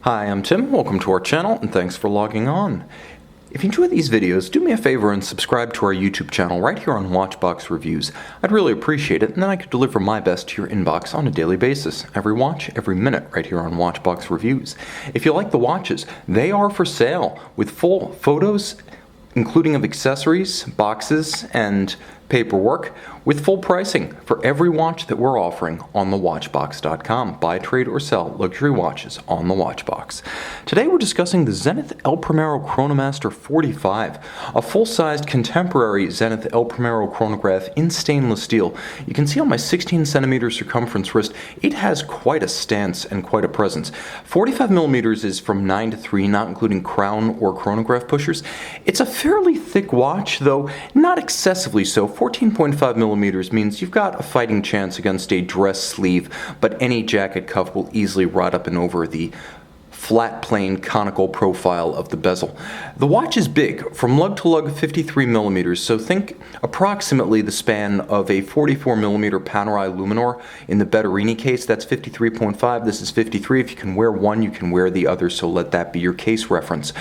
Hi, I'm Tim, welcome to our channel, and thanks for logging on. If you enjoy these videos, do me a favor and subscribe to our YouTube channel right here on Watchbox Reviews. I'd really appreciate it, and then I could deliver my best to your inbox on a daily basis. Every watch, every minute, right here on Watchbox Reviews. If you like the watches, they are for sale, with full photos, including of accessories, boxes, and paperwork, with full pricing for every watch that we're offering on thewatchbox.com. Buy, trade, or sell luxury watches on the Watchbox. Today we're discussing the Zenith El Primero Chronomaster 45, a full-sized contemporary Zenith El Primero chronograph in stainless steel. You can see on my 16 centimeter circumference wrist, it has quite a stance and quite a presence. 45 millimeters is from 9 to 3, not including crown or chronograph pushers. It's a fairly thick watch, though not excessively so. 14.5 millimeters means you've got a fighting chance against a dress sleeve, but any jacket cuff will easily ride up and over the flat plane conical profile of the bezel. The watch is big, from lug to lug 53 millimeters, so think approximately the span of a 44 millimeter Panerai Luminor. In the Betterini case, that's 53.5, this is 53. If you can wear one, you can wear the other, so let that be your case reference.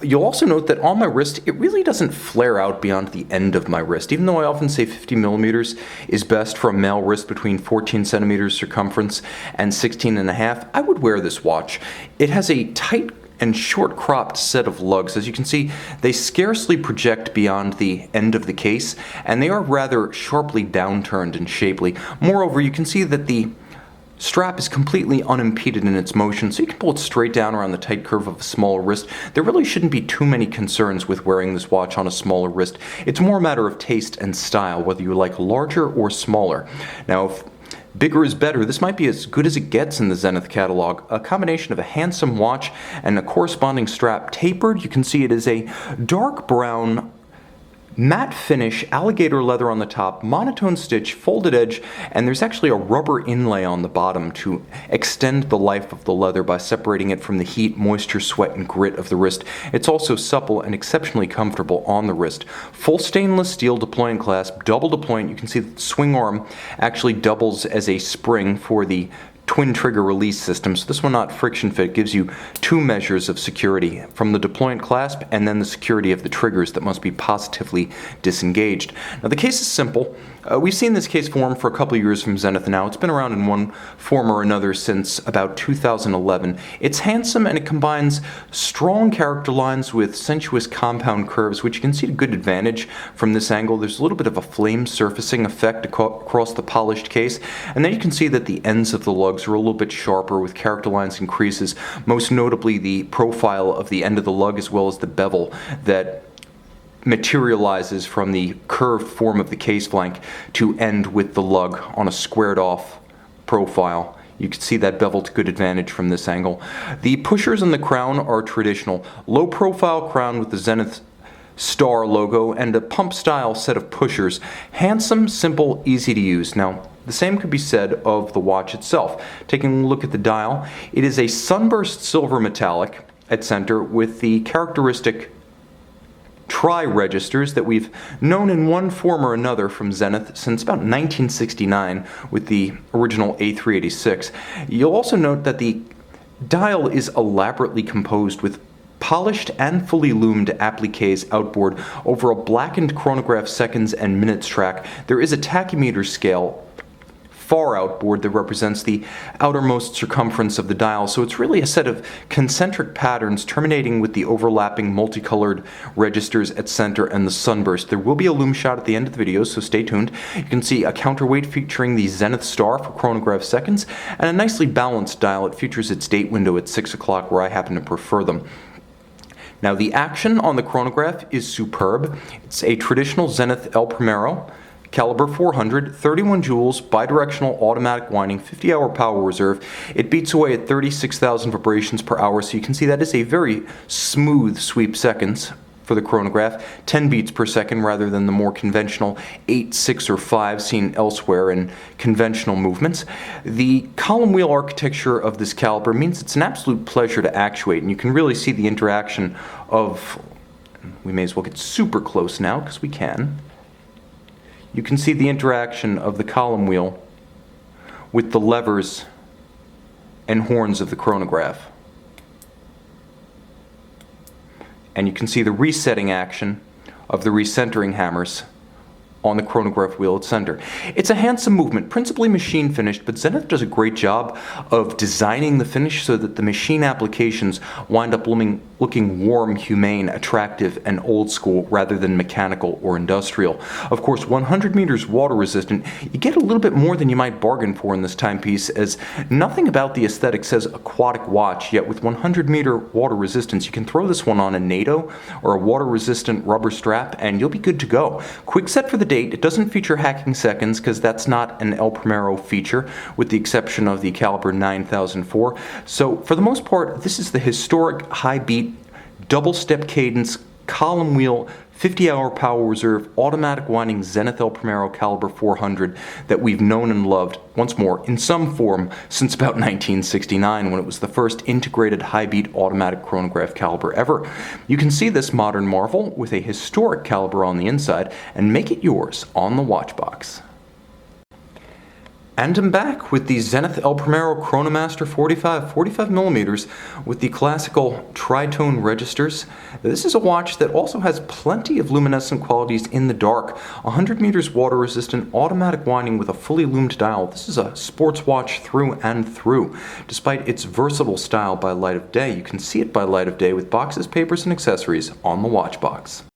You'll also note that on my wrist, it really doesn't flare out beyond the end of my wrist, even though I often say 50 millimeters is best for a male wrist between 14 centimeters circumference and 16 and a half. I would wear this watch. It has a tight and short cropped set of lugs. As you can see, they scarcely project beyond the end of the case, and they are rather sharply downturned and shapely. Moreover, you can see that the strap is completely unimpeded in its motion, so you can pull it straight down around the tight curve of a smaller wrist. There really shouldn't be too many concerns with wearing this watch on a smaller wrist. It's more a matter of taste and style, whether you like larger or smaller. Now, if bigger is better, this might be as good as it gets in the Zenith catalog. A combination of a handsome watch and a corresponding strap tapered. You can see it is a dark brown matte finish, alligator leather on the top, monotone stitch, folded edge, and there's actually a rubber inlay on the bottom to extend the life of the leather by separating it from the heat, moisture, sweat, and grit of the wrist. It's also supple and exceptionally comfortable on the wrist. Full stainless steel deploying clasp, double deployant. You can see that the swing arm actually doubles as a spring for the twin trigger release system, so this one not friction fit, gives you two measures of security from the deployant clasp and then the security of the triggers that must be positively disengaged. Now the case is simple. We've seen this case form for a couple of years from Zenith now. It's been around in one form or another since about 2011. It's handsome and it combines strong character lines with sensuous compound curves, which you can see to good advantage from this angle. There's a little bit of a flame surfacing effect across the polished case, and then you can see that the ends of the lugs are a little bit sharper with character lines and creases, most notably the profile of the end of the lug as well as the bevel that materializes from the curved form of the case flank to end with the lug on a squared off profile. You can see that bevel to good advantage from this angle. The pushers and the crown are traditional. Low profile crown with the Zenith star logo and a pump style set of pushers. Handsome, simple, easy to use. Now, the same could be said of the watch itself. Taking a look at the dial, it is a sunburst silver metallic at center with the characteristic tri-registers that we've known in one form or another from Zenith since about 1969 with the original A386. You'll also note that the dial is elaborately composed with polished and fully loomed appliques outboard over a blackened chronograph seconds and minutes track. There is a tachymeter scale far outboard that represents the outermost circumference of the dial, so it's really a set of concentric patterns terminating with the overlapping multicolored registers at center and the sunburst. There will be a loom shot at the end of the video, so stay tuned. You can see a counterweight featuring the Zenith star for chronograph seconds, and a nicely balanced dial. It features its date window at 6 o'clock where I happen to prefer them. Now the action on the chronograph is superb. It's a traditional Zenith El Primero, caliber 400, 31 joules, bidirectional automatic winding, 50-hour power reserve. It beats away at 36,000 vibrations per hour, so you can see that is a very smooth sweep seconds for the chronograph, 10 beats per second rather than the more conventional 8, 6, or 5 seen elsewhere in conventional movements. The column wheel architecture of this caliber means it's an absolute pleasure to actuate, and you can really see the interaction of, we may as well get super close now because we can. You can see the interaction of the column wheel with the levers and horns of the chronograph. and you can see the resetting action of the recentering hammers on the chronograph wheel at center. It's a handsome movement, principally machine finished, but Zenith does a great job of designing the finish so that the machine applications wind up looking warm, humane, attractive, and old school rather than mechanical or industrial. Of course, 100 meters water resistant, you get a little bit more than you might bargain for in this timepiece, as nothing about the aesthetic says aquatic watch, yet with 100 meter water resistance, you can throw this one on a NATO or a water resistant rubber strap and you'll be good to go. Quick set for the date. It doesn't feature hacking seconds because that's not an El Primero feature, with the exception of the caliber 9004. So for the most part, this is the historic high beat, double step cadence, column wheel, 50-hour power reserve, automatic winding Zenith El Primero caliber 400 that we've known and loved, once more, in some form since about 1969, when it was the first integrated high-beat automatic chronograph caliber ever. You can see this modern marvel with a historic caliber on the inside and make it yours on the watch box. And I'm back with the Zenith El Primero Chronomaster 45 millimeters with the classical tritone registers. This is a watch that also has plenty of luminescent qualities in the dark. 100 meters water resistant, automatic winding with a fully loomed dial. This is a sports watch through and through. Despite its versatile style by light of day, you can see it by light of day with boxes, papers, and accessories on the watch box.